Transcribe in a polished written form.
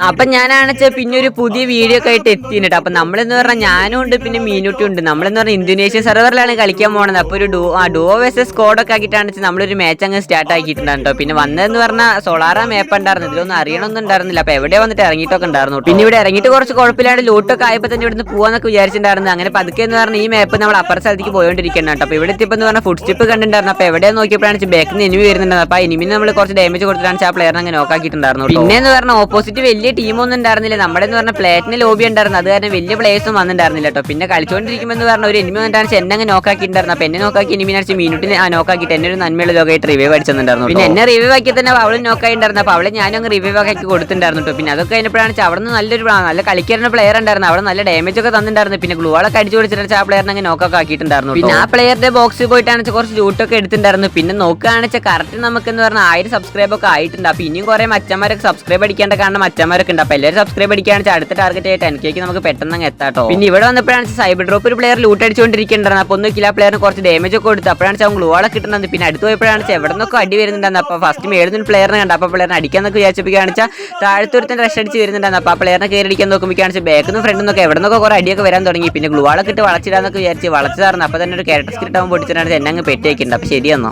അപ്പൊ ഞാനാണെച്ചാൽ പിന്നെ ഒരു പുതിയ വീഡിയോ ഒക്കെ ആയിട്ട് എത്തിയിട്ട്. അപ്പൊ നമ്മളെന്ന് പറഞ്ഞാൽ ഞാനും ഉണ്ട്, പിന്നെ മീനുട്ടി ഉണ്ട്. നമ്മളെന്ന് പറഞ്ഞാൽ ഇന്തോനേഷ്യൻ സെർവറിലാണ് കളിക്കാൻ പോണത്. അപ്പൊ ഒരു ഡുവോ വേഴ്സസ് സ്ക്വാഡൊക്കെ ആക്കിയിട്ടാണ് നമ്മളൊരു മാച്ച് അങ്ങ് സ്റ്റാർട്ട് ആക്കിയിട്ടുണ്ടോ. പിന്നെ വന്നതെന്ന് പറഞ്ഞാൽ സോളാറ മാപ്പ് ഉണ്ടായിരുന്നു. ഇതിലൊന്നും അറിയണമൊന്നും ഉണ്ടായിരുന്നില്ല. അപ്പൊ എവിടെ വന്നിട്ട് ഇറങ്ങിയിട്ടൊക്കെ ഉണ്ടായിരുന്നു. പിന്നെ ഇവിടെ ഇറങ്ങിയിട്ട് കുറച്ച് കുഴപ്പമില്ലാണ്ട് ലൂട്ടൊക്കെ ആയപ്പോൾ തന്നെ ഇവിടുന്ന് പോവാന്നൊക്കെ വിചാരിച്ചിട്ടുണ്ടായിരുന്നു. അങ്ങനെ പതുക്കെ എന്ന് പറഞ്ഞാൽ ഈ മാപ്പ് നമ്മൾ അപ്പുറ സ്ഥലത്തേക്ക് പോയോണ്ടിരിക്കണം. അപ്പൊ ഇവിടെ എത്തിയപ്പോൾ എന്ന് പറഞ്ഞാൽ ഫുഡ് സ്റ്റെപ്പ് കണ്ടിട്ടുണ്ടായിരുന്നു. അപ്പൊ എവിടെ നോക്കിയപ്പോഴാണ് ബാക്കിൽ നിന്ന് എനിമി വരുന്നുണ്ടായിരുന്നു. അപ്പൊ എനിമി നമ്മൾ കുറച്ച് ഡാമേജ് കൊടുത്തിട്ടാണ് ആ പ്ലെയറിനെ അങ്ങനെ നോക്കാക്കിയിട്ടുണ്ടായിരുന്നു. പിന്നെ എന്ന് പറഞ്ഞാൽ ഓപ്പോസിറ്റ് വലിയ ടീമൊന്നും ഉണ്ടായിരുന്നില്ല. നമ്മുടെ എന്ന് പറഞ്ഞാൽ പ്ലേറ്റിന് ലോബി ഉണ്ടായിരുന്നു. അത് കാരണം വലിയ പ്ലേയേഴ്സും വന്നിട്ടുണ്ടായിരുന്നില്ല കേട്ടോ. പിന്നെ കളിച്ചുകൊണ്ടിരിക്കുമെന്ന് പറഞ്ഞ ഒരു എനിമി വന്നിട്ടാണ് എന്നെ അങ്ങ് നോക്കാക്കിയിട്ടുണ്ടായിരുന്നു. അപ്പൊ എന്നെ നോക്കാക്കി എനിമി അടിച്ച് മീനുട്ടിനെ നോക്കാക്കിയിട്ട് എന്നെ ഒരു നന്മയുള്ള ലോകമായിട്ട് റിവൈവ് അടിച്ചിട്ടുണ്ടായിരുന്നു. പിന്നെ എന്നെ റിവൈവ് ആക്കി തന്നെ അവള് നോക്കായിട്ടുണ്ടായിരുന്നു. അപ്പൊ അവളെ ഞാനും അങ്ങ് റിവൈവ് ആക്കി കൊടുത്തിട്ടുണ്ടായിരുന്നു കേട്ടോ. പിന്നെ അതൊക്കെ കഴിഞ്ഞപ്പോഴാണ് അവിടെ നിന്ന് നല്ല കളിക്കുന്ന പ്ലെയർ ഉണ്ടായിരുന്നു. അവിടെ നല്ല ഡാമേജ് ഒക്കെ തന്നിട്ടുണ്ടായിരുന്നു. പിന്നെ ഗ്ലൂളൊക്കെ അടിച്ചു കൊടുത്തിട്ട് ആ പ്ലെയറിനെ അങ്ങ് നോക്കൊക്കെ ആക്കിയിട്ടുണ്ടായിരുന്നു. പിന്നെ ആ പ്ലെയറിന്റെ ബോക്സിൽ പോയിട്ടാണ് കുറച്ച് ലൂട്ടൊക്കെ എടുത്തിട്ടുണ്ടായിരുന്നു. പിന്നെ നോക്കുകയാണെന്ന് വെച്ചാൽ കറക്റ്റ് നമുക്ക് എന്ന് പറഞ്ഞാൽ 1000 സബ്സ്ക്രൈബ് ഒക്കെ ആയിട്ടുണ്ട്. അപ്പൊ ഇനിയും കുറെ മച്ചന്മാരൊക്കെ സബ്സ്ക്രൈബ് അടിക്കേണ്ട കാരണം മച്ചന്മാരൊക്കെ ഉണ്ട്. അപ്പൊ എല്ലാവരും സബ്സ്ക്രൈബ് അടിക്കുകയാണെന്ന് അടുത്ത ടാർഗറ്റ് ആയിട്ട് 10K നമുക്ക് പെട്ടെന്ന് അങ്ങ് എത്താട്ടോ. പിന്നെ ഇവിടെ വന്നപ്പോഴാണ് സൈബർ ഡ്രോപ്പ് ഒരു പ്ലെയർ ലൂട്ട് അടിച്ചുകൊണ്ടിരിക്കുന്നുണ്ടായിരുന്നു. അപ്പൊ ഒന്ന് ആ പ്ലെയറിന് കുറച്ച് ഡാമേജ് ഒക്കെ കൊടുത്തു. അപ്പോഴാണ് അവൻ ഗ്ലൂളൊക്കെ കിട്ടുന്നത്. പിന്നെ അടുത്ത് പോയപ്പോഴാണ് എവിടെ നിന്നൊക്കെ അടി വരുന്നുണ്ടായിരുന്നു. അപ്പൊ ഫസ്റ്റ് മേളുന്ന പ്ലെയറിനെ കണ്ട. അപ്പൊ പ്ലെയറിനെ അടിക്കാന്നൊക്കെ വിചാരിച്ചപ്പോഴാണ് താഴത്തൊരുത്തൻ റഷ് അടിച്ച് വരുന്നുണ്ടായിരുന്നു. അപ്പൊ ആ പ്ലെയറിനെ കയറി അടിക്കാൻ നോക്കുമ്പോഴാണ് ബാക്കിൽ നിന്ന് ഫ്രണ്ട് നിന്നൊക്കെ എവിടെ നിന്നൊക്കെ കുറെ അടിയൊക്കെ വരാൻ തുടങ്ങി. പിന്നെ ഗ്ലൂളൊക്കെ ഇട്ട് വളച്ചിടാന്നൊക്കെ വിചാരിച്ച് വളച്ചതായിരുന്നു. അപ്പൊ തന്നെ ഒരു ക്യാരക്ടർ സ്ക്രിപ്റ്റ് ആകുമ്പോൾ പൊടിച്ചിട്ടാണ് എന്നെ അങ്ങ് പെട്ടി വെക്കുന്നുണ്ട്. അപ്പൊ ശരിയെന്നോ.